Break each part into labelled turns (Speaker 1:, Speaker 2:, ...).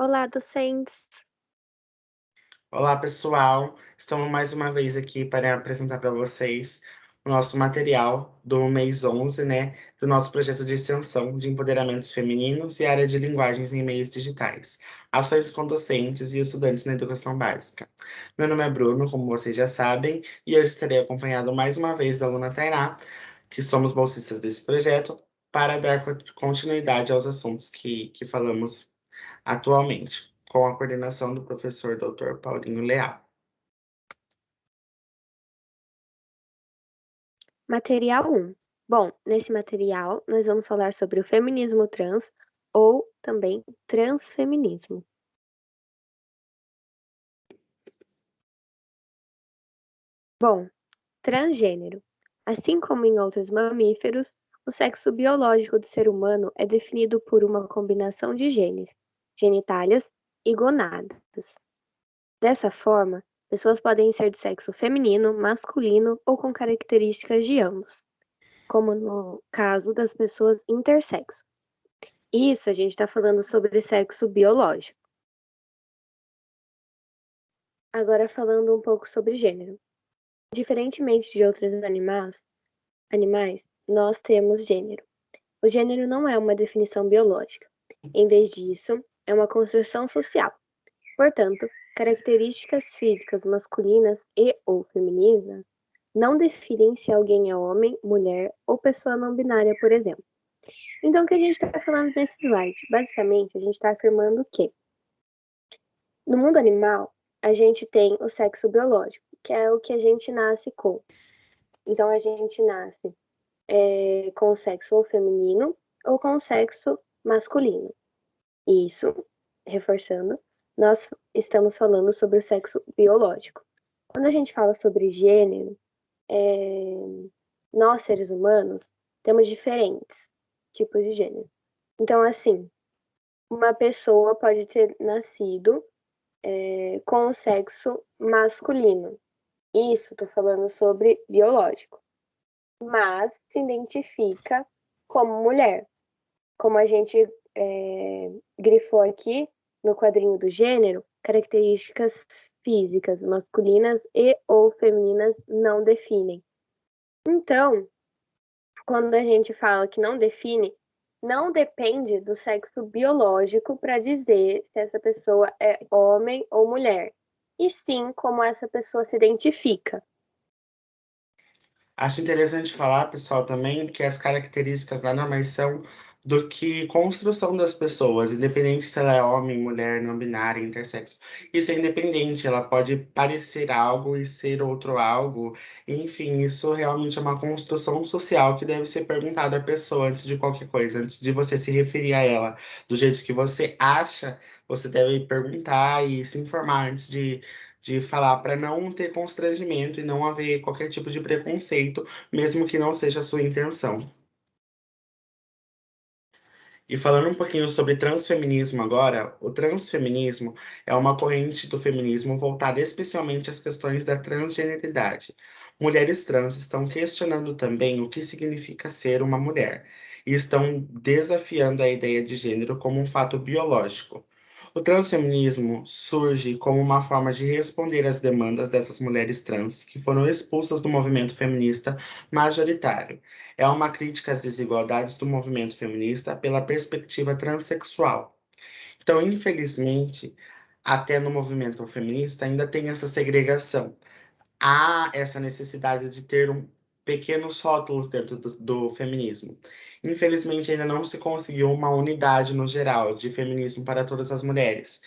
Speaker 1: Olá, docentes.
Speaker 2: Olá, pessoal. Estamos mais uma vez aqui para apresentar para vocês o nosso material do mês 11, né, do nosso projeto de extensão de empoderamentos femininos e área de linguagens em meios digitais, ações com docentes e estudantes na educação básica. Meu nome é Bruno, como vocês já sabem, e hoje estarei acompanhado mais uma vez da aluna Tainá, que somos bolsistas desse projeto, para dar continuidade aos assuntos que falamos atualmente, com a coordenação do professor Dr. Paulinho Leal.
Speaker 1: Material 1. Bom, nesse material nós vamos falar sobre o feminismo trans ou também transfeminismo. Bom, transgênero. Assim como em outros mamíferos, o sexo biológico do ser humano é definido por uma combinação de genes, genitálias e gonadas. Dessa forma, pessoas podem ser de sexo feminino, masculino ou com características de ambos, como no caso das pessoas intersexo. Isso, a gente está falando sobre sexo biológico. Agora falando um pouco sobre gênero. Diferentemente de outros animais, nós temos gênero. O gênero não é uma definição biológica. Em vez disso, é uma construção social. Portanto, características físicas masculinas e ou femininas não definem se alguém é homem, mulher ou pessoa não binária, por exemplo. Então, o que a gente está falando nesse slide? Basicamente, a gente está afirmando que no mundo animal, a gente tem o sexo biológico, que é o que a gente nasce com. Então, a gente nasce com o sexo ou feminino ou com o sexo masculino. Isso, reforçando, nós estamos falando sobre o sexo biológico. Quando a gente fala sobre gênero, nós, seres humanos, temos diferentes tipos de gênero. Então, assim, uma pessoa pode ter nascido com o sexo masculino. Isso, estou falando sobre biológico. Mas se identifica como mulher. Como a gente grifou aqui no quadrinho do gênero, características físicas masculinas e ou femininas não definem. Então, quando a gente fala que não define, não depende do sexo biológico para dizer se essa pessoa é homem ou mulher, e sim como essa pessoa se identifica.
Speaker 2: Acho interessante falar, pessoal, também que as características nada mais são do que construção das pessoas, independente se ela é homem, mulher, não binária, intersexo. Isso é independente, ela pode parecer algo e ser outro algo. Enfim, isso realmente é uma construção social que deve ser perguntada à pessoa antes de qualquer coisa, antes de você se referir a ela do jeito que você acha, você deve perguntar e se informar antes de falar para não ter constrangimento e não haver qualquer tipo de preconceito, mesmo que não seja a sua intenção. E falando um pouquinho sobre transfeminismo agora, o transfeminismo é uma corrente do feminismo voltada especialmente às questões da transgeneridade. Mulheres trans estão questionando também o que significa ser uma mulher e estão desafiando a ideia de gênero como um fato biológico. O transfeminismo surge como uma forma de responder às demandas dessas mulheres trans que foram expulsas do movimento feminista majoritário. É uma crítica às desigualdades do movimento feminista pela perspectiva transexual. Então, infelizmente, até no movimento feminista ainda tem essa segregação. Há essa necessidade de ter pequenos rótulos dentro do feminismo. Infelizmente, ainda não se conseguiu uma unidade no geral de feminismo para todas as mulheres.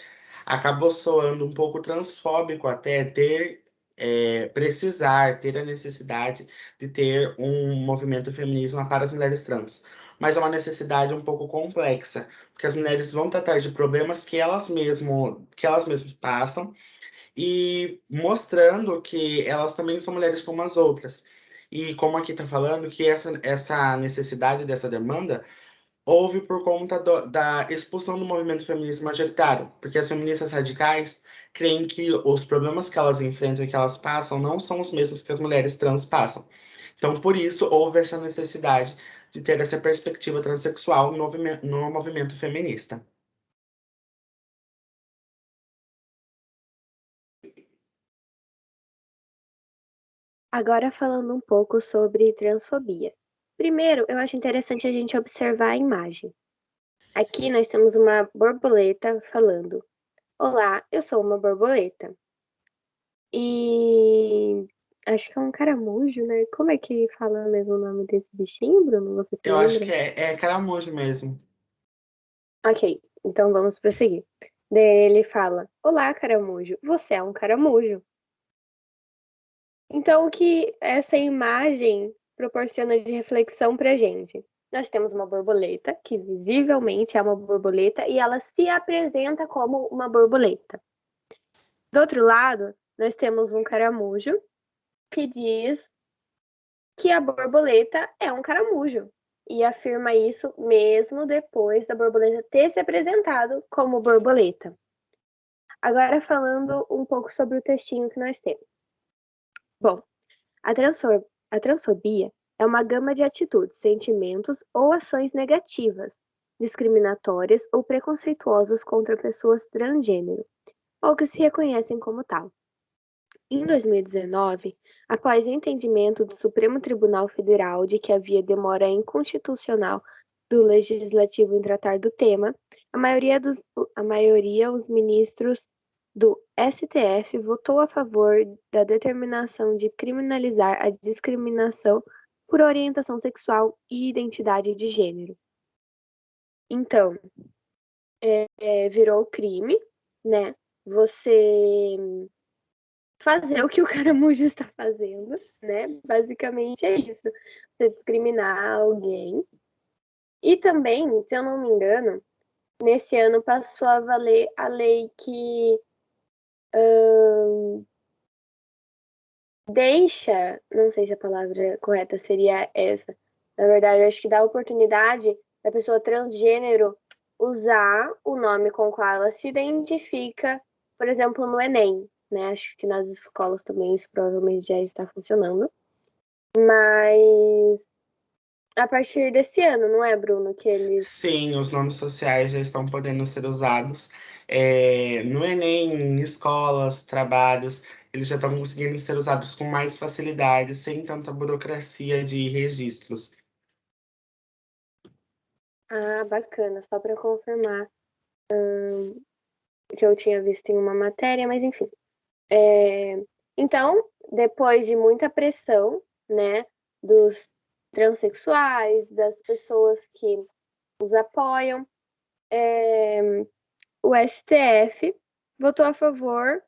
Speaker 2: Acabou soando um pouco transfóbico até precisar, ter a necessidade de ter um movimento feminismo para as mulheres trans. Mas é uma necessidade um pouco complexa, porque as mulheres vão tratar de problemas que elas mesmas passam e mostrando que elas também são mulheres como as outras. E como aqui está falando, que essa necessidade dessa demanda houve por conta da expulsão do movimento feminista majoritário, porque as feministas radicais creem que os problemas que elas enfrentam e que elas passam não são os mesmos que as mulheres trans passam. Então, por isso, houve essa necessidade de ter essa perspectiva transexual no movimento feminista.
Speaker 1: Agora falando um pouco sobre transfobia. Primeiro, eu acho interessante a gente observar a imagem. Aqui nós temos uma borboleta falando: Olá, eu sou uma borboleta. E acho que é um caramujo, né? Como é que fala mesmo o nome desse bichinho, Bruno? Você se
Speaker 2: Eu acho que
Speaker 1: lembra?
Speaker 2: é caramujo mesmo.
Speaker 1: Ok, então vamos prosseguir. Daí ele fala: Olá, caramujo, você é um caramujo. Então, o que essa imagem proporciona de reflexão pra gente? Nós temos uma borboleta, que visivelmente é uma borboleta, e ela se apresenta como uma borboleta. Do outro lado, nós temos um caramujo que diz que a borboleta é um caramujo e afirma isso mesmo depois da borboleta ter se apresentado como borboleta. Agora falando um pouco sobre o textinho que nós temos. Bom, a transfobia é uma gama de atitudes, sentimentos ou ações negativas, discriminatórias ou preconceituosas contra pessoas transgênero, ou que se reconhecem como tal. Em 2019, após entendimento do Supremo Tribunal Federal de que havia demora inconstitucional do Legislativo em tratar do tema, a maioria, os ministros do STF, votou a favor da determinação de criminalizar a discriminação por orientação sexual e identidade de gênero. Então, virou crime, né? Você fazer o que o caramujo está fazendo, né? Basicamente é isso. Você discriminar alguém. E também, se eu não me engano, nesse ano passou a valer a lei que deixa, não sei se a palavra correta seria essa, na verdade, acho que dá a oportunidade da pessoa transgênero usar o nome com o qual ela se identifica, por exemplo, no Enem, né? Acho que nas escolas também isso provavelmente já está funcionando. Mas a partir desse ano, não é, Bruno, que eles.
Speaker 2: Sim, os nomes sociais já estão podendo ser usados no Enem, em escolas, trabalhos, eles já estão conseguindo ser usados com mais facilidade, sem tanta burocracia de registros.
Speaker 1: Ah, bacana, só para confirmar que eu tinha visto em uma matéria, mas enfim. Então, depois de muita pressão, né, dos transexuais, das pessoas que os apoiam, o STF votou a favor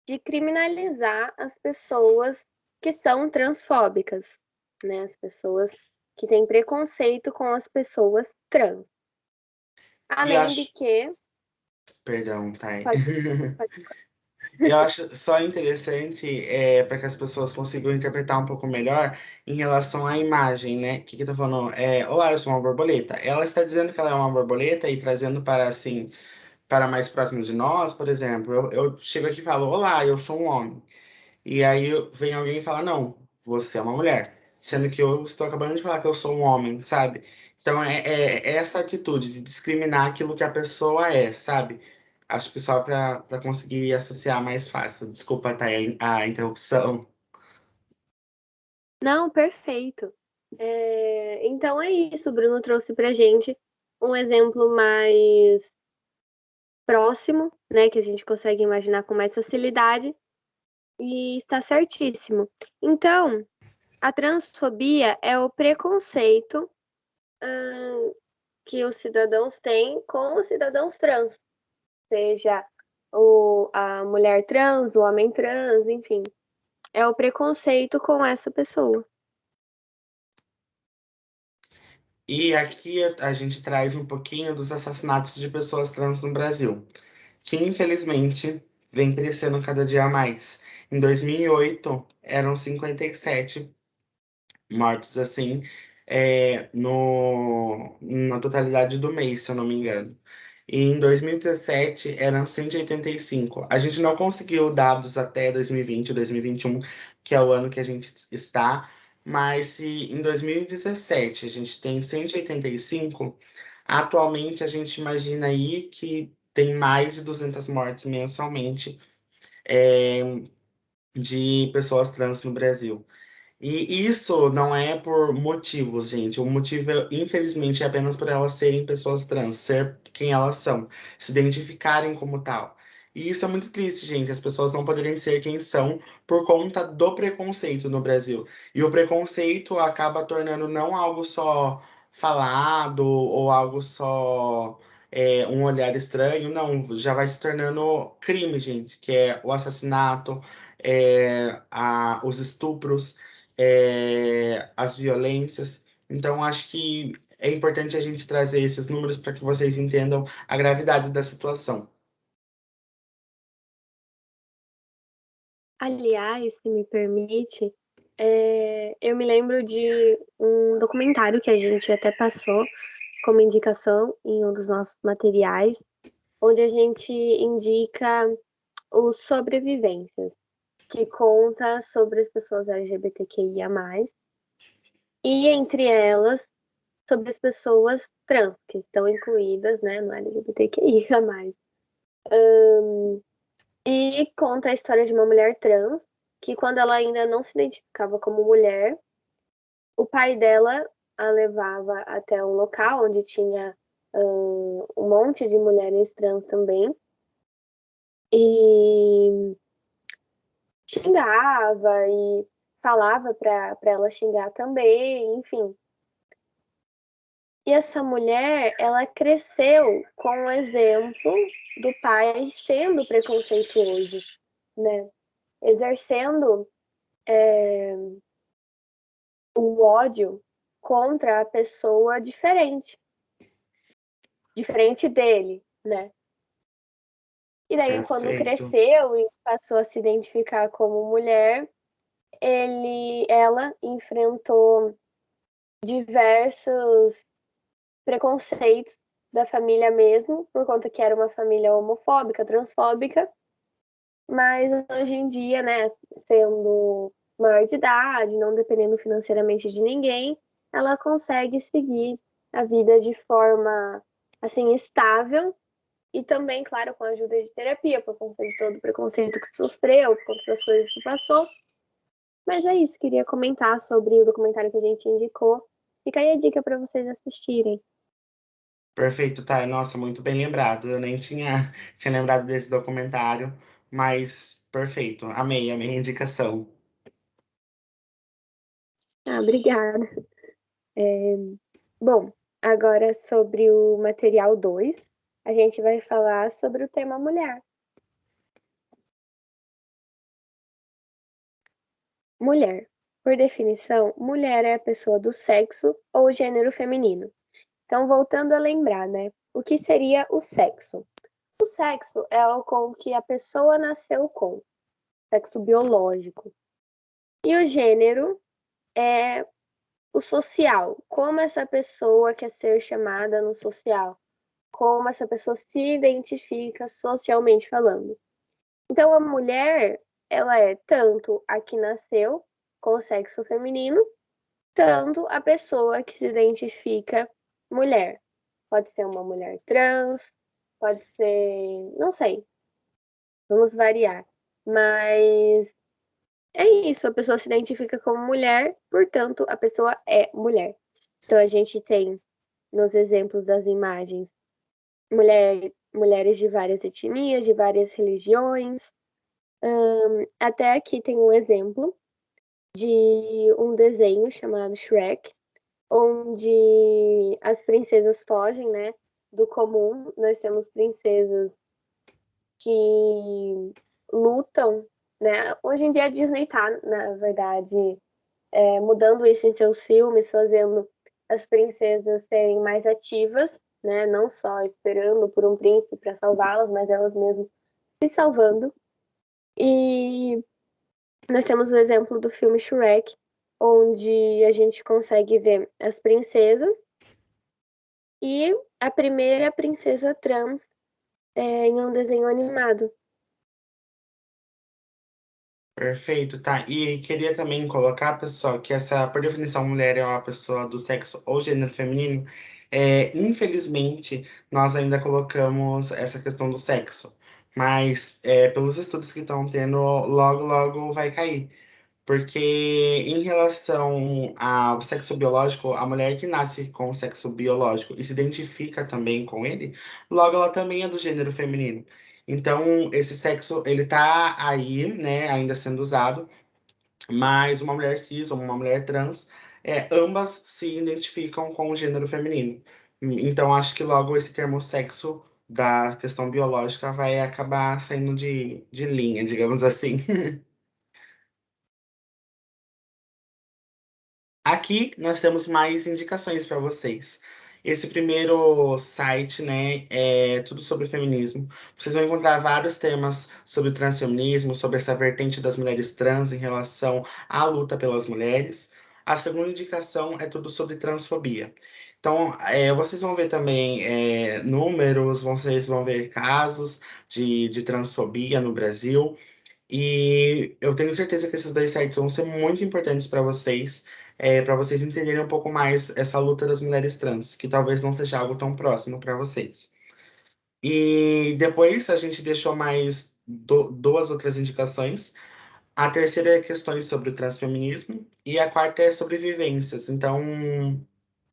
Speaker 1: de criminalizar as pessoas que são transfóbicas, né? As pessoas que têm preconceito com as pessoas trans.
Speaker 2: E
Speaker 1: Além de
Speaker 2: acho,
Speaker 1: que.
Speaker 2: perdão, Thay.
Speaker 1: Pode, pode,
Speaker 2: Eu acho só interessante para que as pessoas consigam interpretar um pouco melhor em relação à imagem, né? O que tá falando? Olá, eu sou uma borboleta. Ela está dizendo que ela é uma borboleta e trazendo para assim, para mais próximo de nós, por exemplo, eu chego aqui e falo, olá, eu sou um homem. E aí vem alguém e fala, não, você é uma mulher. Sendo que eu estou acabando de falar que eu sou um homem, sabe? Então é essa atitude de discriminar aquilo que a pessoa é, sabe? Acho que só para conseguir associar mais fácil. Desculpa, tá, a interrupção.
Speaker 1: Não, perfeito. Então é isso, o Bruno trouxe pra gente um exemplo mais próximo, né, que a gente consegue imaginar com mais facilidade, e está certíssimo. Então, a transfobia é o preconceito que os cidadãos têm com os cidadãos trans, seja a mulher trans, o homem trans, enfim. É o preconceito com essa pessoa.
Speaker 2: E aqui a gente traz um pouquinho dos assassinatos de pessoas trans no Brasil, que infelizmente vem crescendo cada dia mais. Em 2008, eram 57 mortes, assim, na totalidade do mês, se eu não me engano. E em 2017 eram 185. A gente não conseguiu dados até 2020, 2021, que é o ano que a gente está, mas se em 2017 a gente tem 185, atualmente a gente imagina aí que tem mais de 200 mortes mensalmente. É, de pessoas trans no Brasil. E isso não é por motivos, gente. O motivo, infelizmente, é apenas por elas serem pessoas trans, ser quem elas são, se identificarem como tal. E isso é muito triste, gente. As pessoas não poderem ser quem são por conta do preconceito no Brasil. E o preconceito acaba tornando não algo só falado ou algo só um olhar estranho, não. Já vai se tornando crime, gente, que é o assassinato, os estupros, as violências. Então, acho que é importante a gente trazer esses números para que vocês entendam a gravidade da situação.
Speaker 1: Aliás, se me permite, eu me lembro de um documentário que a gente até passou como indicação em um dos nossos materiais, onde a gente indica os sobrevivências, que conta sobre as pessoas LGBTQIA+, e entre elas, sobre as pessoas trans, que estão incluídas, né, no LGBTQIA+. E conta a história de uma mulher trans, que quando ela ainda não se identificava como mulher, o pai dela a levava até um local onde tinha um monte de mulheres trans também, e xingava e falava para ela xingar também, enfim. E essa mulher, ela cresceu com o exemplo do pai sendo preconceituoso, né? Exercendo o ódio contra a pessoa diferente dele, né? E daí, quando
Speaker 2: Perfeito.
Speaker 1: cresceu e passou a se identificar como mulher, ela enfrentou diversos preconceitos da família mesmo, por conta que era uma família homofóbica, transfóbica, mas hoje em dia, né, sendo maior de idade, não dependendo financeiramente de ninguém, ela consegue seguir a vida de forma assim estável e também, claro, com a ajuda de terapia, por conta de todo o preconceito que sofreu, por conta das coisas que passou. Mas é isso, queria comentar sobre o documentário que a gente indicou. Fica aí a dica para vocês assistirem.
Speaker 2: Perfeito, tá? Nossa, muito bem lembrado. Eu nem tinha lembrado desse documentário, mas perfeito. Amei, amei a indicação.
Speaker 1: Ah, obrigada. Bom, agora sobre o material 2, a gente vai falar sobre o tema mulher. Mulher. Por definição, mulher é a pessoa do sexo ou gênero feminino. Então, voltando a lembrar, né? O que seria o sexo? O sexo é o com que a pessoa nasceu com, sexo biológico. E o gênero é o social, como essa pessoa quer ser chamada no social, como essa pessoa se identifica socialmente falando. Então, a mulher, ela é tanto a que nasceu com o sexo feminino, tanto a pessoa que se identifica mulher. Pode ser uma mulher trans, pode ser, não sei, vamos variar. Mas é isso, a pessoa se identifica como mulher, portanto, a pessoa é mulher. Então, a gente tem nos exemplos das imagens mulheres de várias etnias, de várias religiões. Até aqui tem um exemplo de um desenho chamado Shrek, onde as princesas fogem, né, do comum. Nós temos princesas que lutam, né? Hoje em dia a Disney tá, na verdade, mudando isso em seus filmes, fazendo as princesas serem mais ativas, né? Não só esperando por um príncipe para salvá-las, mas elas mesmas se salvando. E nós temos o exemplo do filme Shrek, onde a gente consegue ver as princesas e a primeira princesa trans em um desenho animado.
Speaker 2: Perfeito, tá? E queria também colocar, pessoal, que essa, por definição, mulher é uma pessoa do sexo ou gênero feminino. Infelizmente, nós ainda colocamos essa questão do sexo. mas pelos estudos que estão tendo, logo, logo vai cair. Porque em relação ao sexo biológico, a mulher que nasce com o sexo biológico e se identifica também com ele, logo ela também é do gênero feminino. Então, esse sexo, ele tá aí, né, ainda sendo usado, mas uma mulher cis ou uma mulher trans, ambas se identificam com o gênero feminino. Então, acho que logo esse termo sexo da questão biológica vai acabar saindo de linha, digamos assim. Aqui nós temos mais indicações para vocês. Esse primeiro site, né, é tudo sobre feminismo. Vocês vão encontrar vários temas sobre transfeminismo, sobre essa vertente das mulheres trans em relação à luta pelas mulheres. A segunda indicação é tudo sobre transfobia. Então, vocês vão ver também números, vocês vão ver casos de transfobia no Brasil. E eu tenho certeza que esses dois sites vão ser muito importantes para vocês entenderem um pouco mais essa luta das mulheres trans, que talvez não seja algo tão próximo para vocês. E depois a gente deixou mais duas outras indicações. A terceira é questões sobre o transfeminismo e a quarta é sobre vivências. Então,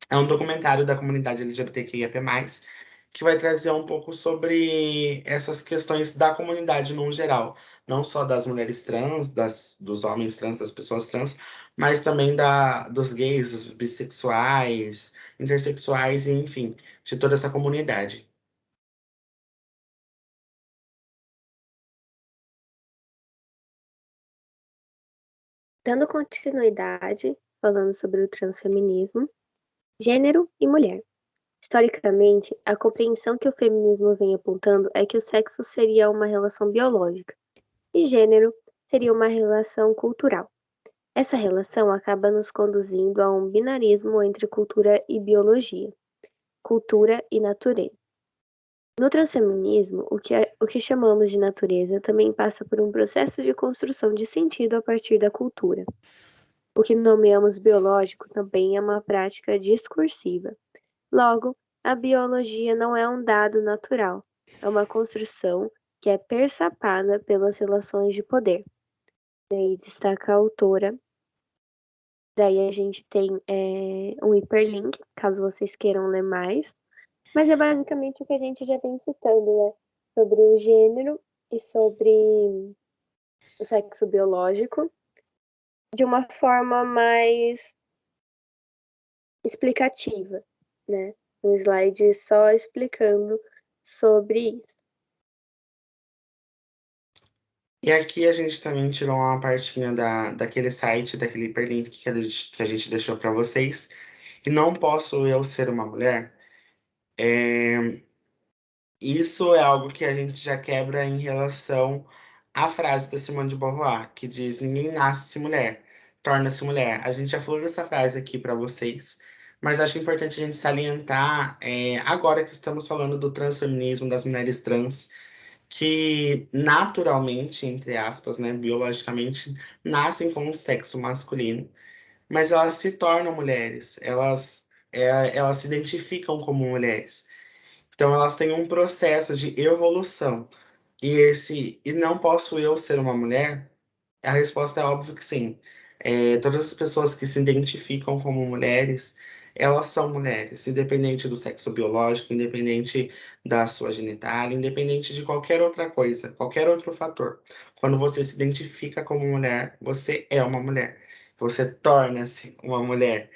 Speaker 2: é um documentário da comunidade LGBTQIAP+, que vai trazer um pouco sobre essas questões da comunidade no geral, não só das mulheres trans, dos homens trans, das pessoas trans, mas também dos gays, dos bissexuais, intersexuais, e, enfim, de toda essa comunidade.
Speaker 1: Dando continuidade, falando sobre o transfeminismo, gênero e mulher. Historicamente, a compreensão que o feminismo vem apontando é que o sexo seria uma relação biológica e gênero seria uma relação cultural. Essa relação acaba nos conduzindo a um binarismo entre cultura e biologia, cultura e natureza. No transfeminismo, o que chamamos de natureza também passa por um processo de construção de sentido a partir da cultura. O que nomeamos biológico também é uma prática discursiva. Logo, a biologia não é um dado natural, é uma construção que é perçapada pelas relações de poder. Daí destaca a autora. Daí a gente tem um hiperlink, caso vocês queiram ler mais. Mas é basicamente o que a gente já vem citando, né? Sobre o gênero e sobre o sexo biológico, de uma forma mais explicativa, né? Um slide só explicando sobre isso.
Speaker 2: E aqui a gente também tirou uma partinha daquele site, daquele hiperlink que a gente deixou para vocês. E não posso eu ser uma mulher? Isso é algo que a gente já quebra em relação à frase da Simone de Beauvoir, que diz: ninguém nasce mulher, torna-se mulher. A gente já falou dessa frase aqui para vocês, mas acho importante a gente salientar, agora que estamos falando do transfeminismo, das mulheres trans, que naturalmente, entre aspas, né, biologicamente, nascem com um sexo masculino, mas elas se tornam mulheres, elas se identificam como mulheres. Então elas têm um processo de evolução. E não posso eu ser uma mulher? A resposta é óbvio que sim. Todas as pessoas que se identificam como mulheres, elas são mulheres, independente do sexo biológico, independente da sua genitália, independente de qualquer outra coisa, qualquer outro fator. Quando você se identifica como mulher, você é uma mulher. Você torna-se uma mulher.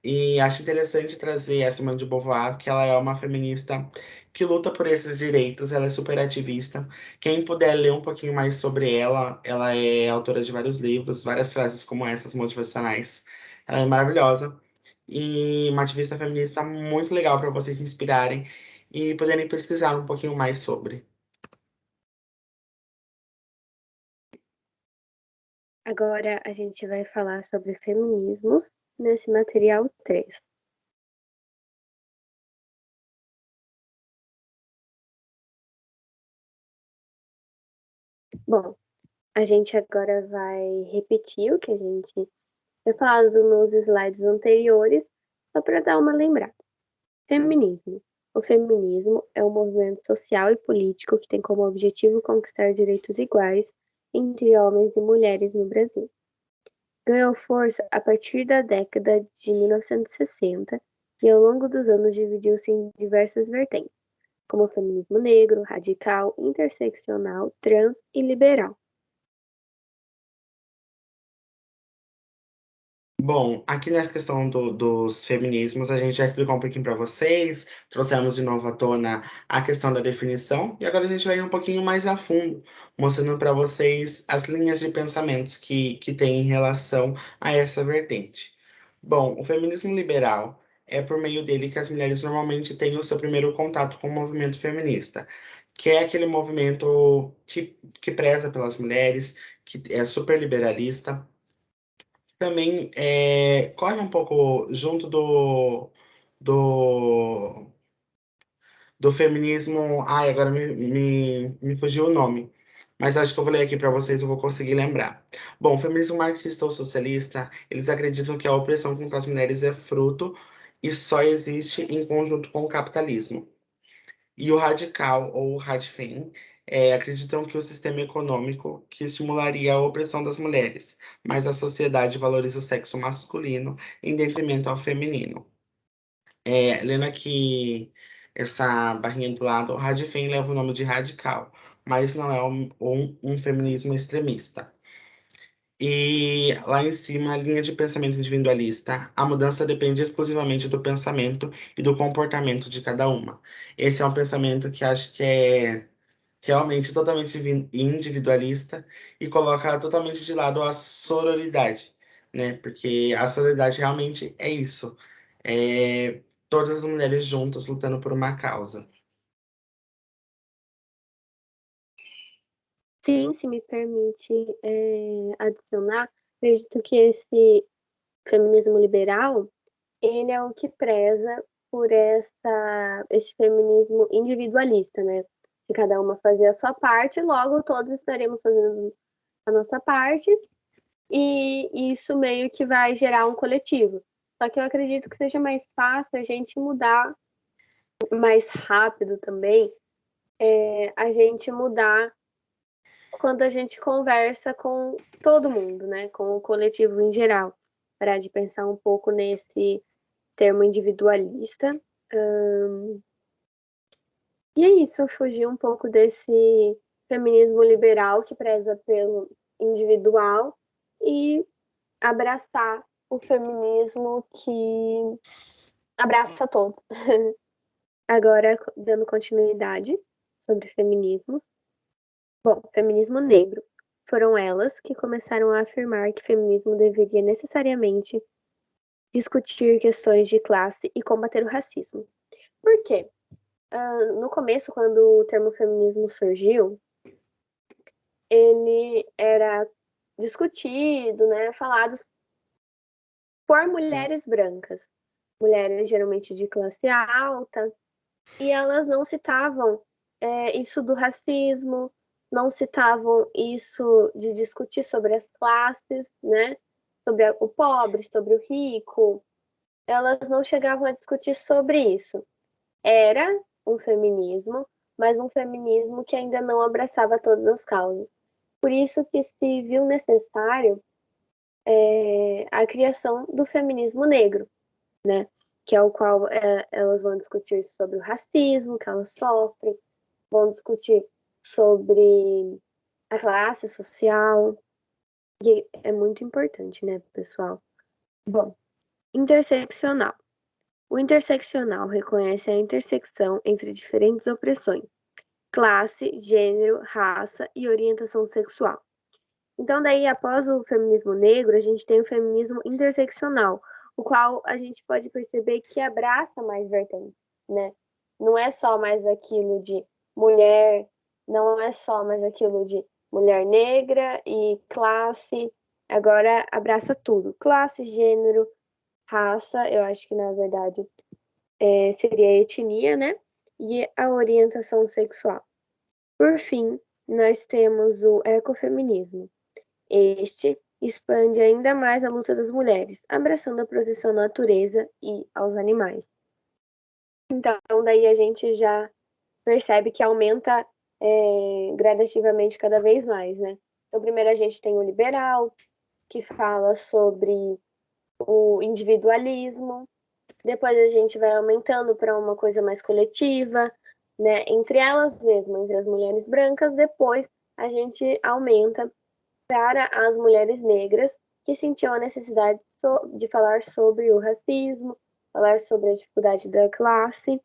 Speaker 2: E acho interessante trazer a Simone de Beauvoir, que ela é uma feminista que luta por esses direitos, ela é super ativista. Quem puder ler um pouquinho mais sobre ela, ela é autora de vários livros, várias frases como essas motivacionais. Ela é maravilhosa e uma ativista feminista muito legal para vocês se inspirarem e poderem pesquisar um pouquinho mais sobre.
Speaker 1: Agora a gente vai falar sobre feminismos nesse material 3. Bom, a gente agora vai repetir o que a gente tinha falado nos slides anteriores, só para dar uma lembrada. Feminismo O feminismo é um movimento social e político que tem como objetivo conquistar direitos iguais entre homens e mulheres no Brasil. Ganhou força a partir da década de 1960 e ao longo dos anos dividiu-se em diversas vertentes, como o feminismo negro, radical, interseccional, trans e liberal.
Speaker 2: Bom, aqui nessa questão dos feminismos, a gente já explicou um pouquinho para vocês, trouxemos de novo à tona a questão da definição, e agora a gente vai ir um pouquinho mais a fundo, mostrando para vocês as linhas de pensamentos que tem em relação a essa vertente. Bom, o feminismo liberal é por meio dele que as mulheres normalmente têm o seu primeiro contato com o movimento feminista, que é aquele movimento que preza pelas mulheres, que é super liberalista, também corre um pouco junto do, do feminismo. Ai, agora me fugiu o nome. Mas acho que eu vou ler aqui para vocês, eu vou conseguir lembrar. Bom, o feminismo marxista ou socialista, eles acreditam que a opressão contra as mulheres é fruto e só existe em conjunto com o capitalismo. E o radical, ou radfem, acreditam que o sistema econômico que estimularia a opressão das mulheres, mas a sociedade valoriza o sexo masculino em detrimento ao feminino. Lendo aqui essa barrinha do lado, o radfem leva o nome de radical, mas não é um feminismo extremista. E lá em cima, a linha de pensamento individualista. A mudança depende exclusivamente do pensamento e do comportamento de cada uma. Esse é um pensamento que acho que é realmente totalmente individualista e coloca totalmente de lado a sororidade, né? Porque a sororidade realmente é isso. É todas as mulheres juntas lutando por uma causa.
Speaker 1: Sim, se me permite adicionar, acredito que esse feminismo liberal, ele é o que preza por esse feminismo individualista, né? Se cada uma fazer a sua parte, logo todos estaremos fazendo a nossa parte, e isso meio que vai gerar um coletivo. Só que eu acredito que seja mais fácil a gente mudar mais rápido também, a gente mudar quando a gente conversa com todo mundo, né? Com o coletivo em geral. Parar de pensar um pouco nesse termo individualista. E é isso, fugir um pouco desse feminismo liberal que preza pelo individual e abraçar o feminismo que abraça todos. Agora, dando continuidade sobre feminismo. Bom, feminismo negro. Foram elas que começaram a afirmar que feminismo deveria necessariamente discutir questões de classe e combater o racismo. Por quê? No começo, quando o termo feminismo surgiu, ele era discutido, né, falado por mulheres brancas, mulheres geralmente de classe alta, e elas não citavam isso do racismo, não citavam isso de discutir sobre as classes, né, sobre o pobre, sobre o rico, elas não chegavam a discutir sobre isso. Era um feminismo, mas um feminismo que ainda não abraçava todas as causas. Por isso que se viu necessário a criação do feminismo negro, né? Que é o qual elas vão discutir sobre o racismo que elas sofrem, vão discutir sobre a classe social, e é muito importante, né, pessoal? Bom, interseccional. O interseccional reconhece a intersecção entre diferentes opressões, classe, gênero, raça e orientação sexual. Então, daí, após o feminismo negro, a gente tem o feminismo interseccional, o qual a gente pode perceber que abraça mais vertentes, né? Não é só mais aquilo de mulher, não é só mais aquilo de mulher negra e classe, agora abraça tudo, classe, gênero, raça, eu acho que na verdade seria a etnia, né? E a orientação sexual. Por fim, nós temos o ecofeminismo. Este expande ainda mais a luta das mulheres, abraçando a proteção à natureza e aos animais. Então, daí a gente já percebe que aumenta gradativamente cada vez mais, né? Então, primeiro a gente tem o liberal, que fala sobre o individualismo, depois a gente vai aumentando para uma coisa mais coletiva, né? Entre elas mesmo, entre as mulheres brancas, depois a gente aumenta para as mulheres negras que sentiam a necessidade de falar sobre o racismo, falar sobre a dificuldade da classe,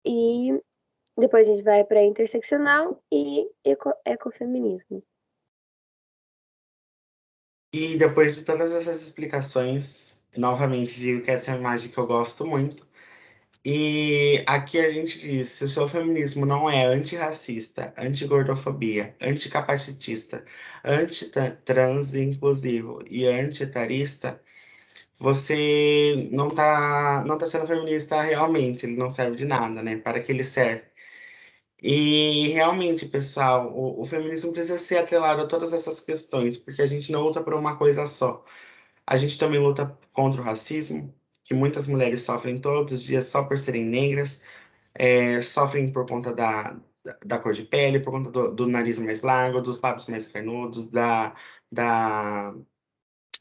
Speaker 1: e depois a gente vai para interseccional e ecofeminismo.
Speaker 2: E depois de todas essas explicações, novamente digo que essa é uma imagem que eu gosto muito. E aqui a gente diz: se o seu feminismo não é antirracista, antigordofobia, anticapacitista, antitrans inclusivo e antietarista, você não tá sendo feminista realmente, ele não serve de nada, né? Para que ele serve? E realmente, pessoal, o feminismo precisa ser atrelado a todas essas questões, porque a gente não luta por uma coisa só. A gente também luta contra o racismo, que muitas mulheres sofrem todos os dias só por serem negras, sofrem por conta da cor de pele, por conta do nariz mais largo, dos lábios mais carnudos, da,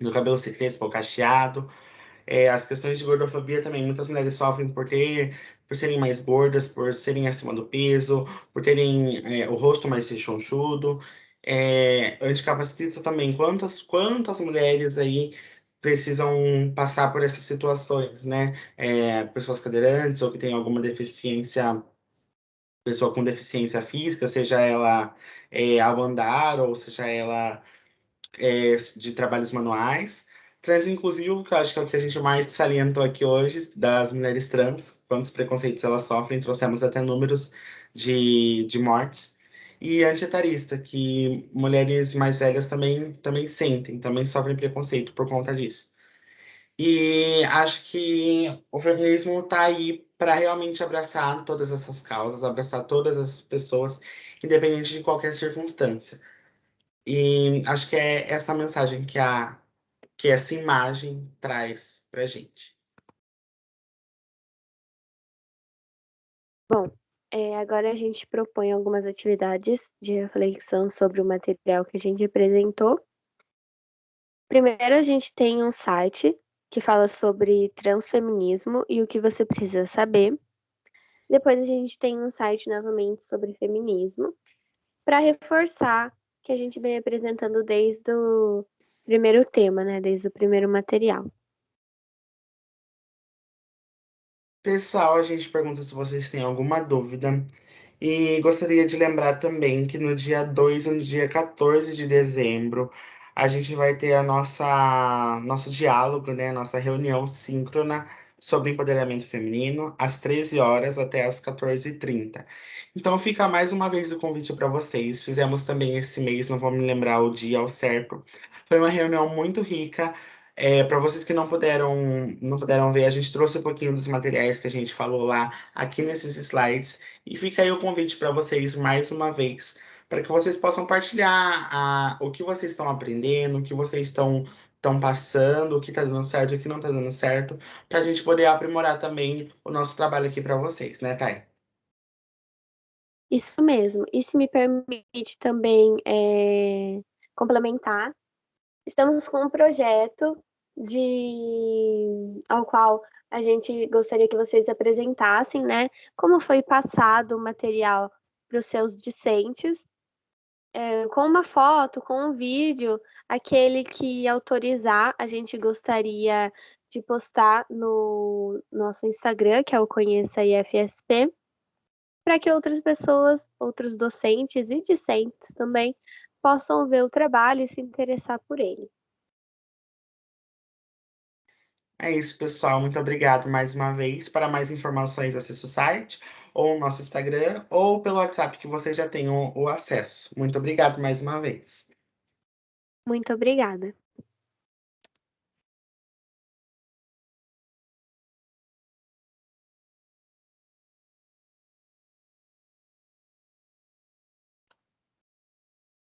Speaker 2: do cabelo ser crespo ou cacheado. As questões de gordofobia também, muitas mulheres sofrem por serem mais gordas, por serem acima do peso, por terem o rosto mais rechonchudo. Anticapacitista também, quantas mulheres aí precisam passar por essas situações, né? Pessoas cadeirantes ou que têm alguma deficiência, pessoa com deficiência física, seja ela ao andar ou seja ela de trabalhos manuais. Trans inclusivo, que eu acho que é o que a gente mais salientou aqui hoje, das mulheres trans, quantos preconceitos elas sofrem, trouxemos até números de mortes. E antietarista, que mulheres mais velhas também sentem, também sofrem preconceito por conta disso. E acho que o feminismo está aí para realmente abraçar todas essas causas, abraçar todas as pessoas, independente de qualquer circunstância. E acho que é essa mensagem que essa imagem traz pra gente.
Speaker 1: Bom, agora a gente propõe algumas atividades de reflexão sobre o material que a gente apresentou. Primeiro, a gente tem um site que fala sobre transfeminismo e o que você precisa saber. Depois, a gente tem um site novamente sobre feminismo, para reforçar que a gente vem apresentando desde o primeiro tema, né? Desde o primeiro material.
Speaker 2: Pessoal, a gente pergunta se vocês têm alguma dúvida. E gostaria de lembrar também que no dia 2 e no dia 14 de dezembro, a gente vai ter a nosso diálogo, né? Nossa reunião síncrona sobre empoderamento feminino, às 13 horas até às 14h30. Então fica mais uma vez o convite para vocês. Fizemos também esse mês, não vou me lembrar o dia ao certo. Foi uma reunião muito rica. Para vocês que não puderam ver, a gente trouxe um pouquinho dos materiais que a gente falou lá aqui nesses slides. E fica aí o convite para vocês mais uma vez, para que vocês possam partilhar o que vocês estão aprendendo, o que vocês estão passando, o que está dando certo, o que não está dando certo, para a gente poder aprimorar também o nosso trabalho aqui para vocês, né, Thay?
Speaker 1: Isso mesmo. E se me permite também complementar, estamos com um projeto ao qual a gente gostaria que vocês apresentassem, né? Como foi passado o material para os seus discentes, com uma foto, com um vídeo, aquele que autorizar, a gente gostaria de postar no nosso Instagram, que é o Conheça IFSP, para que outras pessoas, outros docentes e discentes também, possam ver o trabalho e se interessar por ele.
Speaker 2: É isso, pessoal. Muito obrigado mais uma vez. Para mais informações, acesse o site, ou o nosso Instagram, ou pelo WhatsApp que vocês já tenham o acesso. Muito obrigado mais uma vez.
Speaker 1: Muito obrigada.